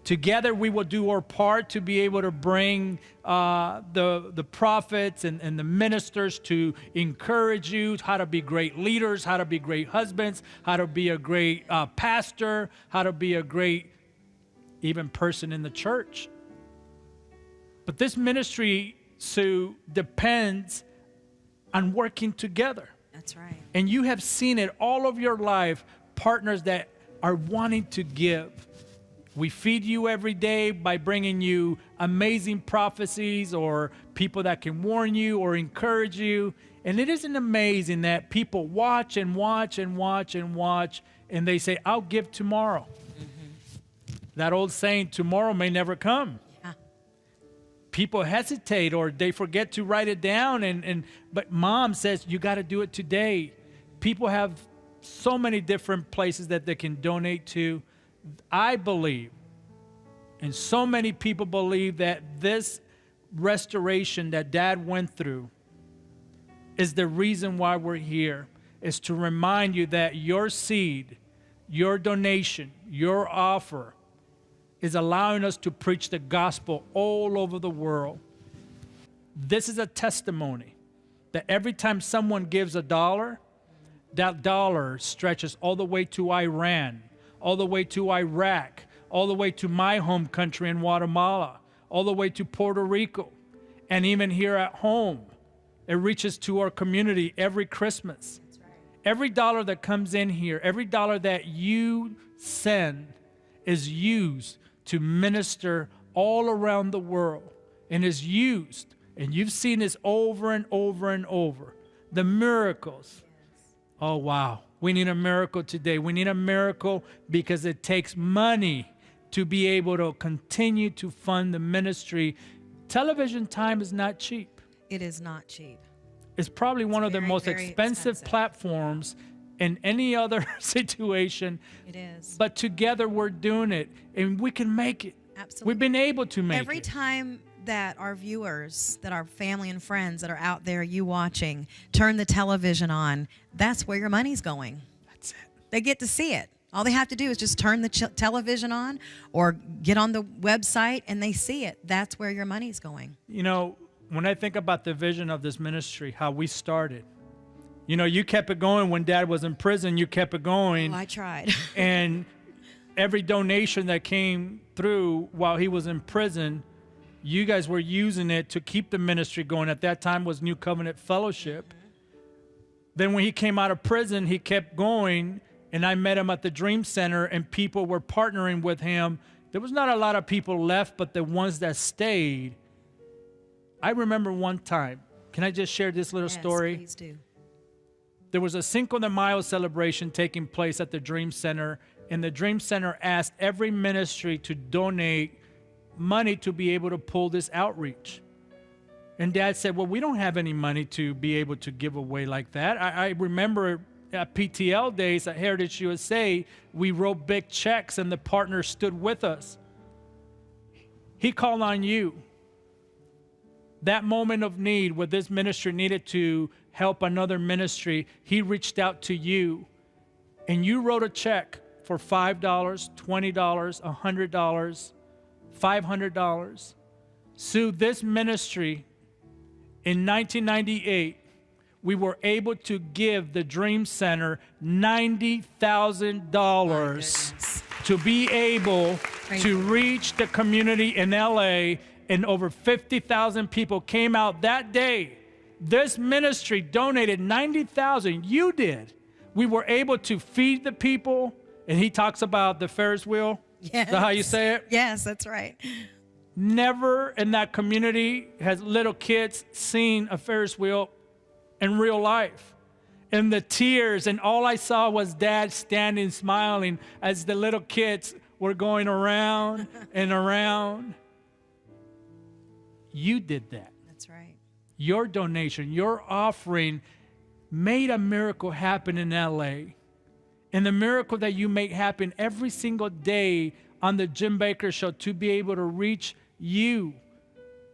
Together we will do our part to be able to bring the prophets and the ministers to encourage you how to be great leaders, how to be great husbands, how to be a great pastor, how to be a great even person in the church. But this ministry, Sue, depends on working together. That's right. And you have seen it all of your life, partners that are wanting to give. We feed you every day by bringing you amazing prophecies or people that can warn you or encourage you. And it isn't amazing that people watch and watch and watch and watch, and they say, I'll give tomorrow. Mm-hmm. That old saying, tomorrow may never come. Yeah. People hesitate or they forget to write it down. But Mom says, you got to do it today. People have so many different places that they can donate to. I believe, and so many people believe, that this restoration that Dad went through is the reason why we're here, is to remind you that your seed, your donation, your offer is allowing us to preach the gospel all over the world. This is a testimony that every time someone gives $1, that dollar stretches all the way to Iran, all the way to Iraq, all the way to my home country in Guatemala, all the way to Puerto Rico, and even here at home. It reaches to our community every Christmas. That's right. Every dollar that comes in here, every dollar that you send is used to minister all around the world, and is used, and you've seen this over and over and over. The miracles. Oh, wow. We need a miracle today. We need a miracle because it takes money to be able to continue to fund the ministry. Television time is not cheap. It is not cheap. It's probably one of the most very expensive platforms in any other situation. It is. But together we're doing it, and we can make it. Absolutely. We've been able to make it. Every time that our viewers, that our family and friends that are out there, you watching, turn the television on, that's where your money's going. That's it. They get to see it. All they have to do is just turn the television on or get on the website and they see it. That's where your money's going. You know, when I think about the vision of this ministry, how we started, you know, you kept it going when Dad was in prison. You kept it going. Oh, I tried. And every donation that came through while he was in prison, you guys were using it to keep the ministry going. At that time was New Covenant Fellowship. Then when he came out of prison, he kept going, and I met him at the Dream Center, and people were partnering with him. There was not a lot of people left, but the ones that stayed. I remember one time. Can I just share this little story? Please do. There was a Cinco de Mayo celebration taking place at the Dream Center, and the Dream Center asked every ministry to donate money to be able to pull this outreach. And Dad said, well, we don't have any money to be able to give away like that. I remember at PTL days at Heritage USA, we wrote big checks and the partners stood with us. He called on you. That moment of need where this ministry needed to help another ministry, he reached out to you and you wrote a check for $5, $20, $100, $500. Sue, this ministry in 1998, we were able to give the Dream Center $90,000 to be able to reach the community in LA, and over 50,000 people came out that day. This ministry donated $90,000. You did. We were able to feed the people, and he talks about the Ferris wheel. Yes. Is that how you say it? Yes, that's right. Never in that community has little kids seen a Ferris wheel in real life. And the tears, and all I saw was Dad standing smiling as the little kids were going around and around. You did that. That's right. Your donation, your offering made a miracle happen in LA. And the miracle that you make happen every single day on the Jim Bakker Show to be able to reach you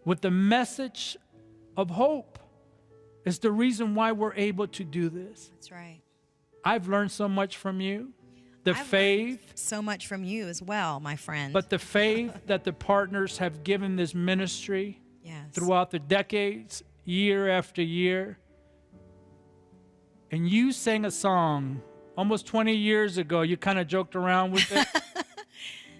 with the message of hope is the reason why we're able to do this. That's right. I've learned so much from you. The I've faith. learned so much from you as well, my friend. But the faith that the partners have given this ministry throughout the decades, year after year. And you sang a song almost 20 years ago. You kind of joked around with it.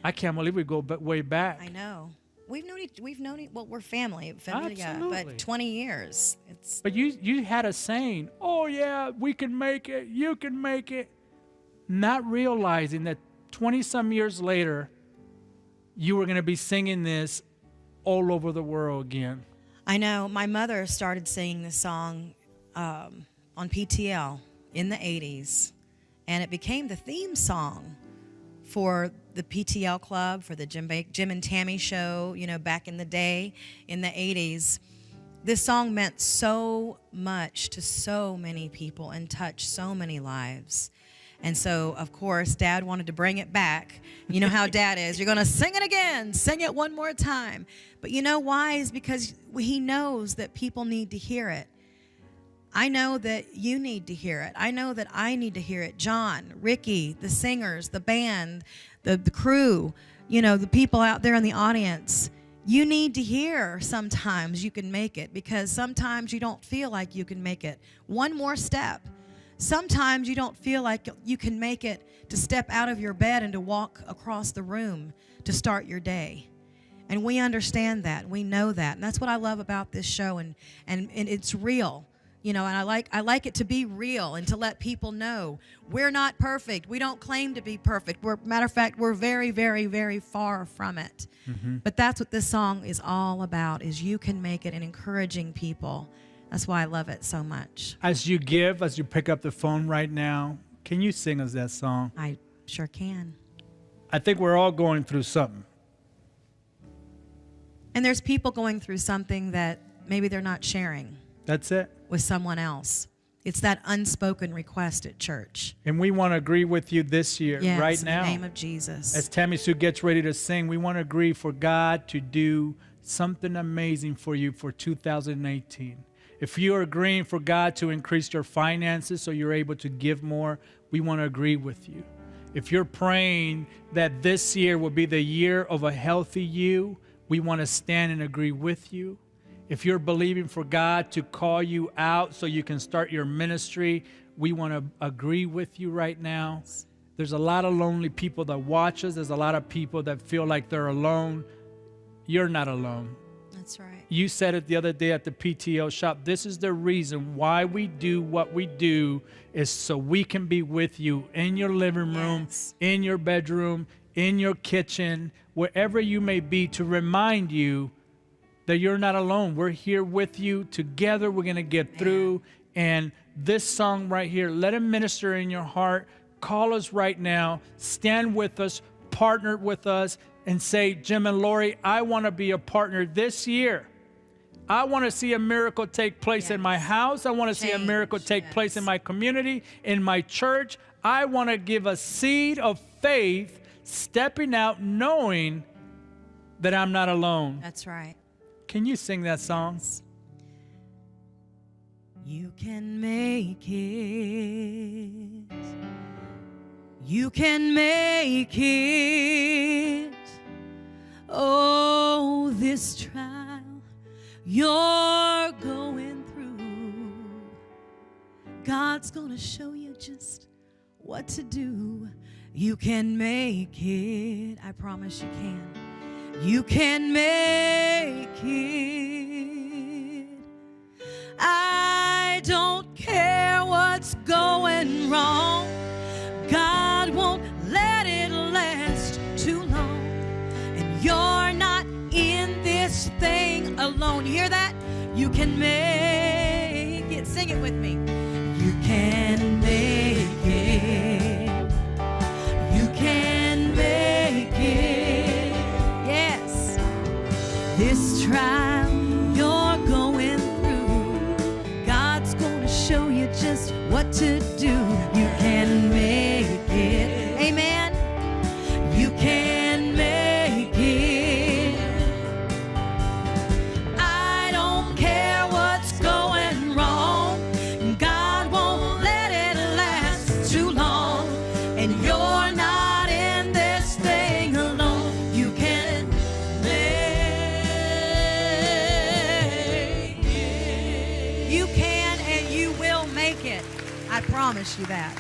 I can't believe we go way back. I know. We've known well, we're family, Absolutely. but 20 years. But you had a saying, oh yeah, we can make it, you can make it. Not realizing that 20-some years later, you were going to be singing this all over the world again. I know. My mother started singing this song on PTL in the 80s, and it became the theme song for the PTL Club, for the Jim and Tammy show, you know, back in the day, in the 80s. This song meant so much to so many people and touched so many lives. And so, of course, Dad wanted to bring it back. You know how Dad is. You're going to sing it again. Sing it one more time. But you know why? Is because he knows that people need to hear it. I know that you need to hear it. I know that I need to hear it. John, Ricky, the singers, the band, the crew, the people out there in the audience. You need to hear sometimes you can make it, because sometimes you don't feel like you can make it. One more step. Sometimes you don't feel like you can make it to step out of your bed and to walk across the room to start your day. And we understand that. We know that. And that's what I love about this show. And it's real. And I like it to be real and to let people know we're not perfect. We don't claim to be perfect. Matter of fact, we're very, very, very far from it. Mm-hmm. But that's what this song is all about, is you can make it, and encouraging people. That's why I love it so much. As you pick up the phone right now, can you sing us that song? I sure can. I think we're all going through something. And there's people going through something that maybe they're not sharing. That's it. With someone else. It's that unspoken request at church. And we want to agree with you this year, right now. In the name of Jesus. As Tammy Sue gets ready to sing, we want to agree for God to do something amazing for you for 2018. If you are agreeing for God to increase your finances so you're able to give more, we want to agree with you. If you're praying that this year will be the year of a healthy you, we want to stand and agree with you. If you're believing for God to call you out so you can start your ministry, we want to agree with you right now. There's a lot of lonely people that watch us. There's a lot of people that feel like they're alone. You're not alone. That's right. You said it the other day at the PTO shop. This is the reason why we do what we do, is so we can be with you in your living room, in your bedroom, in your kitchen, wherever you may be, to remind you that you're not alone. We're here with you. Together we're going to get through. And this song right here, let it minister in your heart. Call us right now. Stand with us. Partner with us. And say, Jim and Lori, I want to be a partner this year. I want to see a miracle take place in my house. I want to see a miracle take place in my community, in my church. I want to give a seed of faith, stepping out knowing that I'm not alone. That's right. Can you sing that song? You can make it. You can make it. Oh, this trial you're going through, God's gonna show you just what to do. You can make it. I promise you can. You can make it. I don't care what's going wrong. God won't let it last too long. And you're not in this thing alone. You hear that? You can make it. Sing it with me. You can make it. You can make it. Yes. This trial you're going through, God's gonna show you just what to do. You can make it. Amen. You can make it. I don't care what's going wrong. God won't let it last too long. And you're not in this thing alone. You can make it. You can, and you will make it. I promise you that.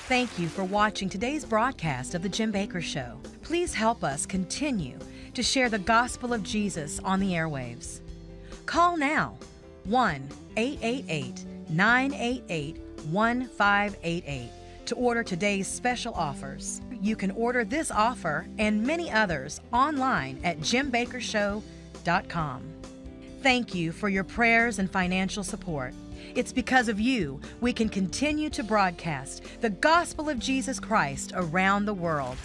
Thank you for watching today's broadcast of The Jim Bakker Show. Please help us continue to share the gospel of Jesus on the airwaves. Call now, 1-888-988-1588 to order today's special offers. You can order this offer and many others online at jimbakkershow.com. Thank you for your prayers and financial support. It's because of you we can continue to broadcast the gospel of Jesus Christ around the world.